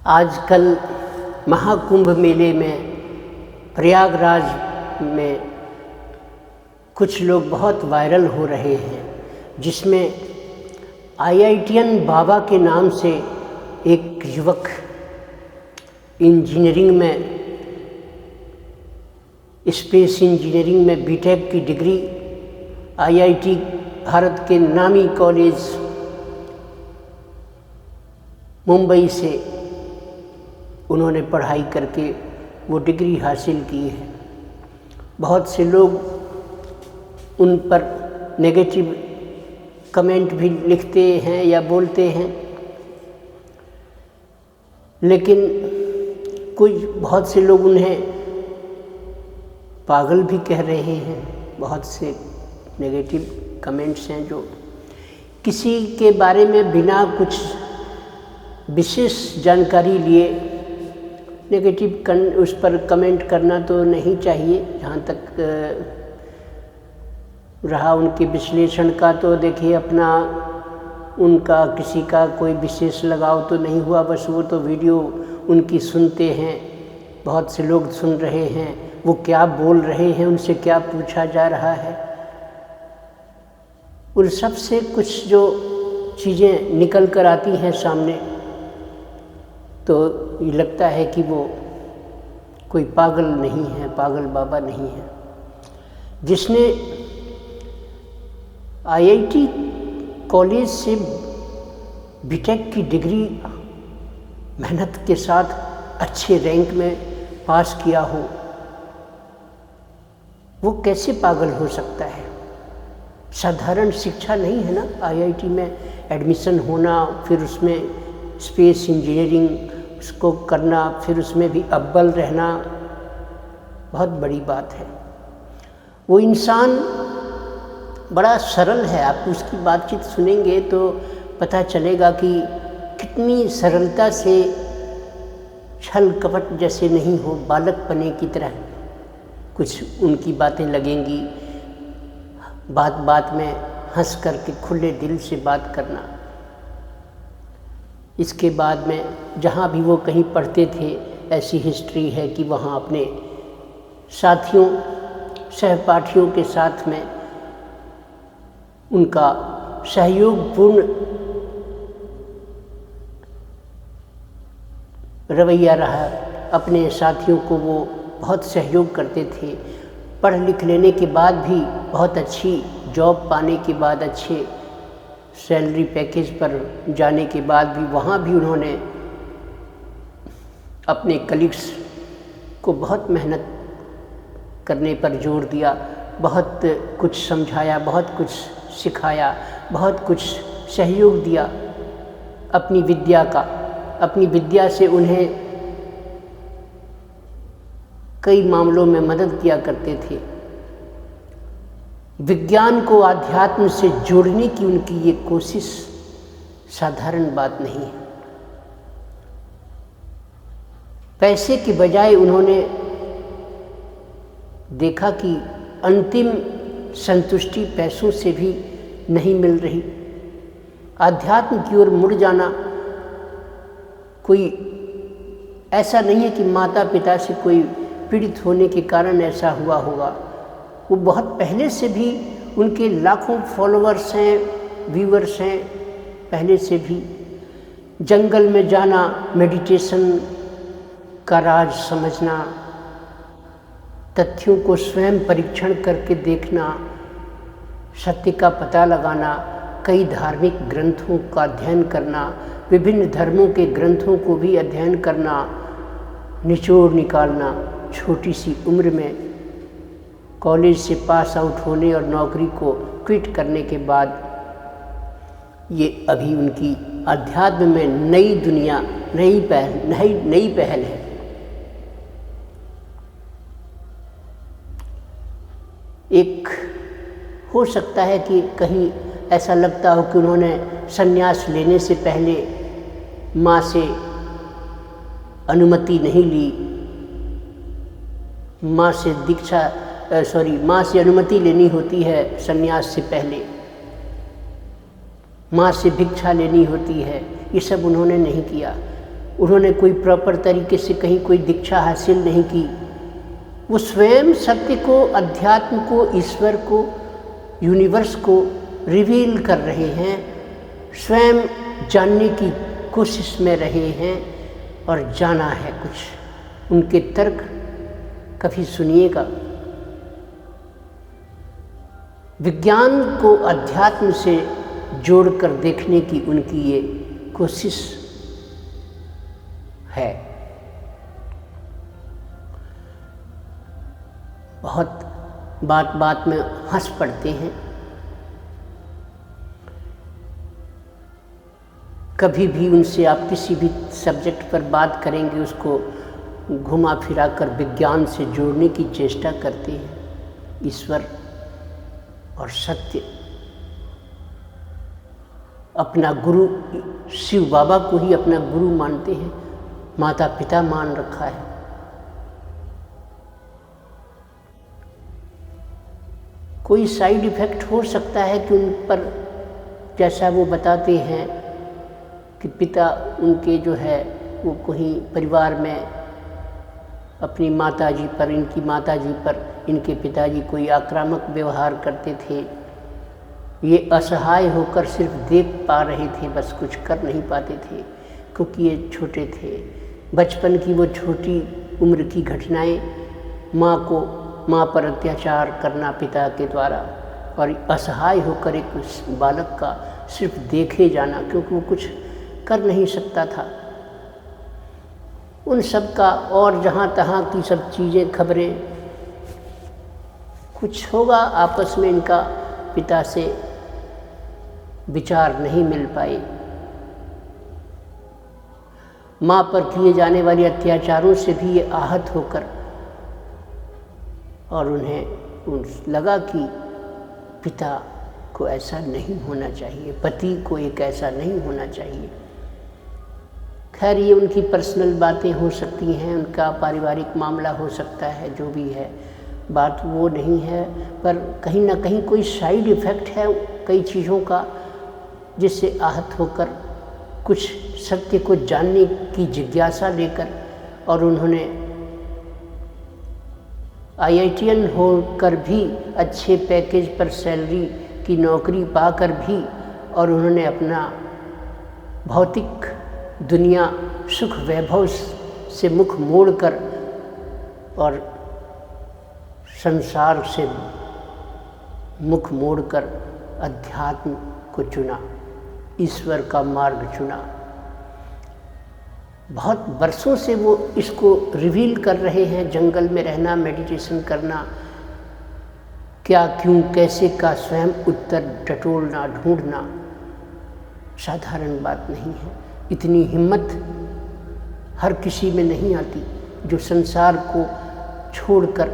आजकल महाकुंभ मेले में प्रयागराज में कुछ लोग बहुत वायरल हो रहे हैं, जिसमें IITian बाबा के नाम से एक युवक इंजीनियरिंग में, स्पेस इंजीनियरिंग में बीटेक की डिग्री IIT भारत के नामी कॉलेज मुंबई से उन्होंने पढ़ाई करके वो डिग्री हासिल की है। बहुत से लोग उन पर नेगेटिव कमेंट भी लिखते हैं या बोलते हैं, लेकिन बहुत से लोग उन्हें पागल भी कह रहे हैं। बहुत से नेगेटिव कमेंट्स हैं जो किसी के बारे में बिना कुछ विशेष जानकारी लिए नेगेटिव उस पर कमेंट करना तो नहीं चाहिए। जहाँ तक रहा उनके विश्लेषण का, तो देखिए अपना उनका किसी का कोई विशेष लगाव तो नहीं हुआ, बस वो तो वीडियो उनकी सुनते हैं, बहुत से लोग सुन रहे हैं, वो क्या बोल रहे हैं, उनसे क्या पूछा जा रहा है, उन सब से कुछ जो चीज़ें निकल कर आती हैं सामने, तो ये लगता है कि वो कोई पागल नहीं है, पागल बाबा नहीं है। जिसने IIT कॉलेज से बीटेक की डिग्री मेहनत के साथ अच्छे रैंक में पास किया हो, वो कैसे पागल हो सकता है? साधारण शिक्षा नहीं है ना IIT में एडमिशन होना, फिर उसमें स्पेस इंजीनियरिंग उसको करना, फिर उसमें भी अव्वल रहना, बहुत बड़ी बात है। वो इंसान बड़ा सरल है। आप उसकी बातचीत सुनेंगे तो पता चलेगा कि कितनी सरलता से, छल कपट जैसे नहीं हो, बालकपने की तरह कुछ उनकी बातें लगेंगी। बात बात में हंस करके खुले दिल से बात करना। इसके बाद में जहाँ भी वो कहीं पढ़ते थे, ऐसी हिस्ट्री है कि वहाँ अपने साथियों, सहपाठियों के साथ में उनका सहयोगपूर्ण रवैया रहा। अपने साथियों को वो बहुत सहयोग करते थे। पढ़ लिख लेने के बाद भी, बहुत अच्छी जॉब पाने के बाद, अच्छे सैलरी पैकेज पर जाने के बाद भी, वहाँ भी उन्होंने अपने कलीग्स को बहुत मेहनत करने पर जोर दिया, बहुत कुछ समझाया, बहुत कुछ सिखाया, बहुत कुछ सहयोग दिया अपनी विद्या का। अपनी विद्या से उन्हें कई मामलों में मदद किया करते थे। विज्ञान को आध्यात्म से जोड़ने की उनकी ये कोशिश साधारण बात नहीं है। पैसे के बजाय उन्होंने देखा कि अंतिम संतुष्टि पैसों से भी नहीं मिल रही। आध्यात्म की ओर मुड़ जाना कोई ऐसा नहीं है कि माता पिता से कोई पीड़ित होने के कारण ऐसा हुआ होगा। वो बहुत पहले से भी, उनके लाखों फॉलोअर्स हैं, व्यूअर्स हैं, पहले से भी जंगल में जाना, मेडिटेशन का राज समझना, तथ्यों को स्वयं परीक्षण करके देखना, सत्य का पता लगाना, कई धार्मिक ग्रंथों का अध्ययन करना, विभिन्न धर्मों के ग्रंथों को भी अध्ययन करना, निचोड़ निकालना। छोटी सी उम्र में कॉलेज से पास आउट होने और नौकरी को क्विट करने के बाद, ये अभी उनकी अध्यात्म में नई दुनिया, नई पहल है। एक हो सकता है कि कहीं ऐसा लगता हो कि उन्होंने संन्यास लेने से पहले माँ से अनुमति नहीं ली, माँ से अनुमति लेनी होती है संन्यास से पहले, माँ से भिक्षा लेनी होती है। ये सब उन्होंने नहीं किया। उन्होंने कोई प्रॉपर तरीके से कहीं कोई दीक्षा हासिल नहीं की। वो स्वयं सत्य को, अध्यात्म को, ईश्वर को, यूनिवर्स को रिवील कर रहे हैं, स्वयं जानने की कोशिश में रहे हैं और जाना है कुछ। उनके तर्क कभी सुनिएगा। विज्ञान को अध्यात्म से जोड़कर देखने की उनकी ये कोशिश है। बहुत बात बात में हंस पड़ते हैं। कभी भी उनसे आप किसी भी सब्जेक्ट पर बात करेंगे उसको घुमा फिरा कर विज्ञान से जोड़ने की चेष्टा करते हैं। ईश्वर और सत्य, अपना गुरु शिव बाबा को ही अपना गुरु मानते हैं, माता पिता मान रखा है। कोई साइड इफ़ेक्ट हो सकता है कि उन पर, जैसा वो बताते हैं कि पिता उनके जो है वो कहीं परिवार में अपनी माताजी पर, इनकी माताजी पर इनके पिताजी कोई आक्रामक व्यवहार करते थे। ये असहाय होकर सिर्फ देख पा रहे थे, बस कुछ कर नहीं पाते थे क्योंकि ये छोटे थे। बचपन की वो छोटी उम्र की घटनाएं, माँ पर अत्याचार करना पिता के द्वारा, और असहाय होकर एक बालक का सिर्फ देखे जाना क्योंकि वो कुछ कर नहीं सकता था। उन सब का और जहाँ तहाँ की सब चीज़ें, खबरें, कुछ होगा आपस में इनका पिता से विचार नहीं मिल पाए। माँ पर किए जाने वाले अत्याचारों से भी ये आहत होकर, और उन्हें लगा कि पिता को ऐसा नहीं होना चाहिए, पति को एक ऐसा नहीं होना चाहिए। खैर, ये उनकी पर्सनल बातें हो सकती हैं, उनका पारिवारिक मामला हो सकता है, जो भी है, बात वो नहीं है। पर कहीं ना कहीं कोई साइड इफ़ेक्ट है कई चीज़ों का, जिससे आहत होकर कुछ सत्य को जानने की जिज्ञासा लेकर, और उन्होंने IITian होकर भी, अच्छे पैकेज पर सैलरी की नौकरी पाकर भी, और उन्होंने अपना भौतिक दुनिया सुख वैभव से मुख मोड़कर और संसार से मुख मोड़कर अध्यात्म को चुना, ईश्वर का मार्ग चुना। बहुत वर्षों से वो इसको रिवील कर रहे हैं। जंगल में रहना, मेडिटेशन करना, क्या, क्यों, कैसे का स्वयं उत्तर टटोलना, ढूंढना साधारण बात नहीं है। इतनी हिम्मत हर किसी में नहीं आती जो संसार को छोड़कर,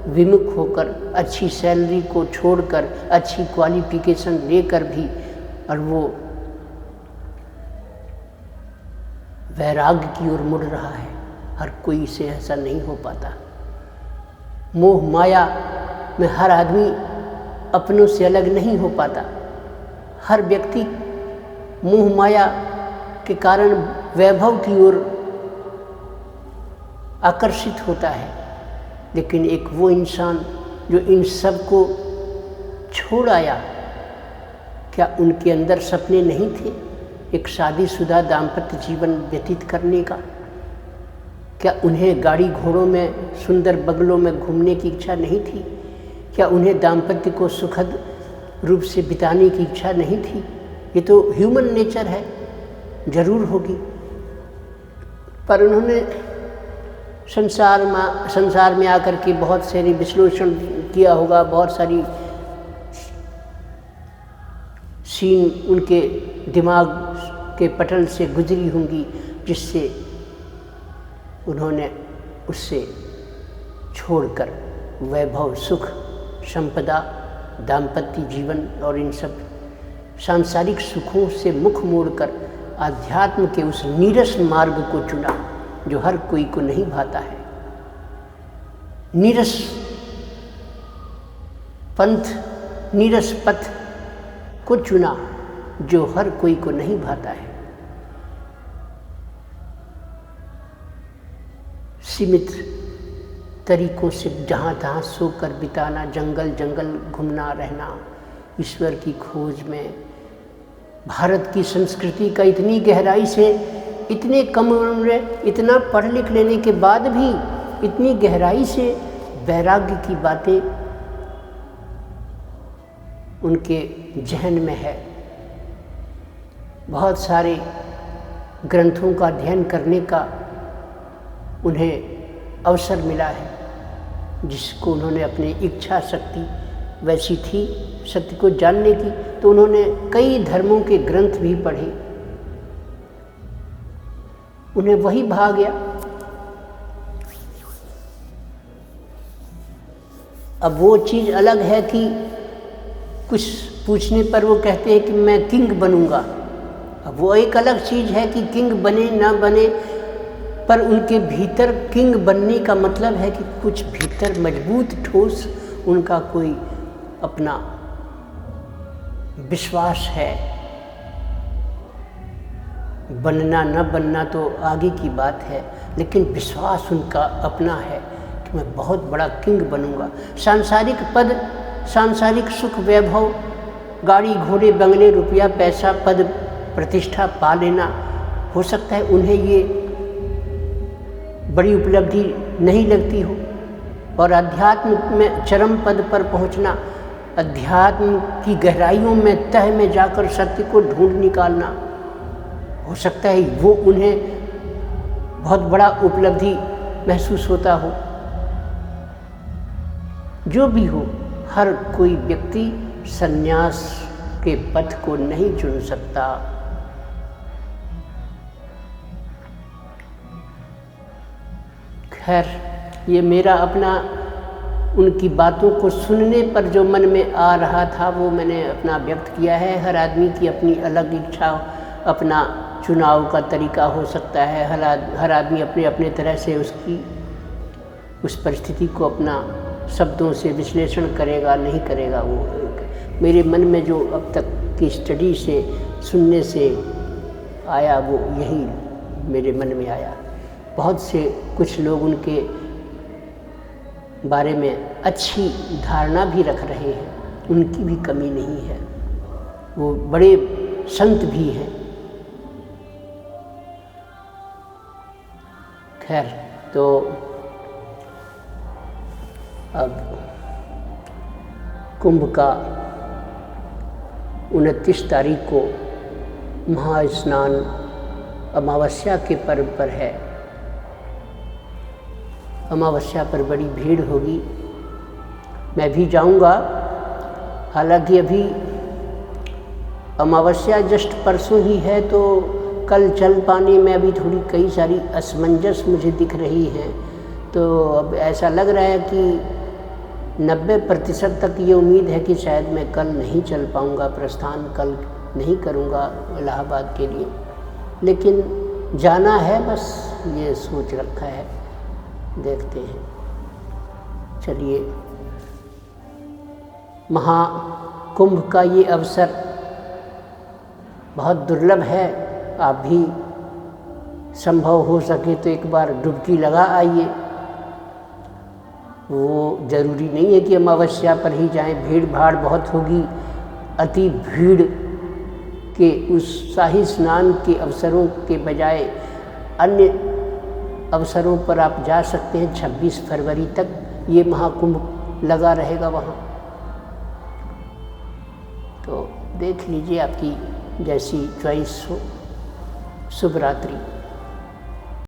विमुख होकर, अच्छी सैलरी को छोड़कर, अच्छी क्वालिफिकेशन लेकर भी, और वो वैराग्य की ओर मुड़ रहा है। हर कोई से ऐसा नहीं हो पाता। मोह माया में हर आदमी अपनों से अलग नहीं हो पाता। हर व्यक्ति मोह माया के कारण वैभव की ओर आकर्षित होता है, लेकिन एक वो इंसान जो इन सब को छोड़ आया, क्या उनके अंदर सपने नहीं थे एक शादीशुदा दाम्पत्य जीवन व्यतीत करने का? क्या उन्हें गाड़ी घोड़ों में, सुंदर बंगलों में घूमने की इच्छा नहीं थी? क्या उन्हें दाम्पत्य को सुखद रूप से बिताने की इच्छा नहीं थी? ये तो ह्यूमन नेचर है, जरूर होगी। पर उन्होंने संसार में आकर के बहुत सारी विश्लेषण किया होगा, बहुत सारी सीन उनके दिमाग के पटल से गुजरी होंगी, जिससे उन्होंने उससे छोड़कर वैभव, सुख, संपदा, दाम्पत्य जीवन और इन सब सांसारिक सुखों से मुख मोड़कर आध्यात्म के उस नीरस मार्ग को चुना जो हर कोई को नहीं भाता है। नीरस पंथ, नीरस पथ को चुना जो हर कोई को नहीं भाता है। सीमित तरीकों से जहाँ तहाँ सोकर बिताना, जंगल जंगल घूमना रहना, ईश्वर की खोज में। भारत की संस्कृति का इतनी गहराई से, इतने कम उम्र में इतना पढ़ लिख लेने के बाद भी इतनी गहराई से वैराग्य की बातें उनके जहन में है। बहुत सारे ग्रंथों का अध्ययन करने का उन्हें अवसर मिला है, जिसको उन्होंने अपनी इच्छा शक्ति वैसी थी सत्य को जानने की, तो उन्होंने कई धर्मों के ग्रंथ भी पढ़े, उन्हें वही भा गया। अब वो चीज़ अलग है कि कुछ पूछने पर वो कहते हैं कि मैं किंग बनूंगा। अब वो एक अलग चीज़ है कि किंग बने ना बने, पर उनके भीतर किंग बनने का मतलब है कि कुछ भीतर मजबूत ठोस उनका कोई अपना विश्वास है। बनना न बनना तो आगे की बात है, लेकिन विश्वास उनका अपना है कि मैं बहुत बड़ा किंग बनूंगा। सांसारिक पद, सांसारिक सुख वैभव, गाड़ी घोड़े बंगले, रुपया पैसा, पद प्रतिष्ठा पा लेना, हो सकता है उन्हें ये बड़ी उपलब्धि नहीं लगती हो, और अध्यात्म में चरम पद पर पहुंचना, अध्यात्म की गहराइयों में तह में जाकर सत्य को ढूंढ निकालना, हो सकता है वो उन्हें बहुत बड़ा उपलब्धि महसूस होता हो। जो भी हो, हर कोई व्यक्ति संन्यास के पथ को नहीं चुन सकता। खैर, ये मेरा अपना उनकी बातों को सुनने पर जो मन में आ रहा था वो मैंने अपना व्यक्त किया है। हर आदमी की अपनी अलग इच्छा, अपना चुनाव का तरीका हो सकता है। हर आदमी अपने अपने तरह से उस परिस्थिति को अपना शब्दों से विश्लेषण करेगा, नहीं करेगा। वो मेरे मन में जो अब तक की स्टडी से, सुनने से आया, वो यही मेरे मन में आया। बहुत से कुछ लोग उनके बारे में अच्छी धारणा भी रख रहे हैं, उनकी भी कमी नहीं है, वो बड़े संत भी हैं। खैर, तो अब कुंभ का 29 तारीख को महास्नान अमावस्या के पर्व पर है। अमावस्या पर बड़ी भीड़ होगी, मैं भी जाऊंगा। हालांकि अभी अमावस्या जस्ट परसों ही है, तो कल चल पाने में अभी थोड़ी कई सारी असमंजस मुझे दिख रही हैं। तो अब ऐसा लग रहा है कि 90% तक ये उम्मीद है कि शायद मैं कल नहीं चल पाऊँगा, प्रस्थान कल नहीं करूँगा इलाहाबाद के लिए, लेकिन जाना है, बस ये सोच रखा है, देखते हैं। चलिए, महाकुंभ का ये अवसर बहुत दुर्लभ है। आप भी संभव हो सके तो एक बार डुबकी लगा आइए। वो ज़रूरी नहीं है कि अमावस्या पर ही जाएं, भीड़ भाड़ बहुत होगी। अति भीड़ के उस शाही स्नान के अवसरों के बजाय अन्य अवसरों पर आप जा सकते हैं। 26 फरवरी तक ये महाकुंभ लगा रहेगा वहाँ, तो देख लीजिए, आपकी जैसी चॉइस हो। शुभ रात्रि।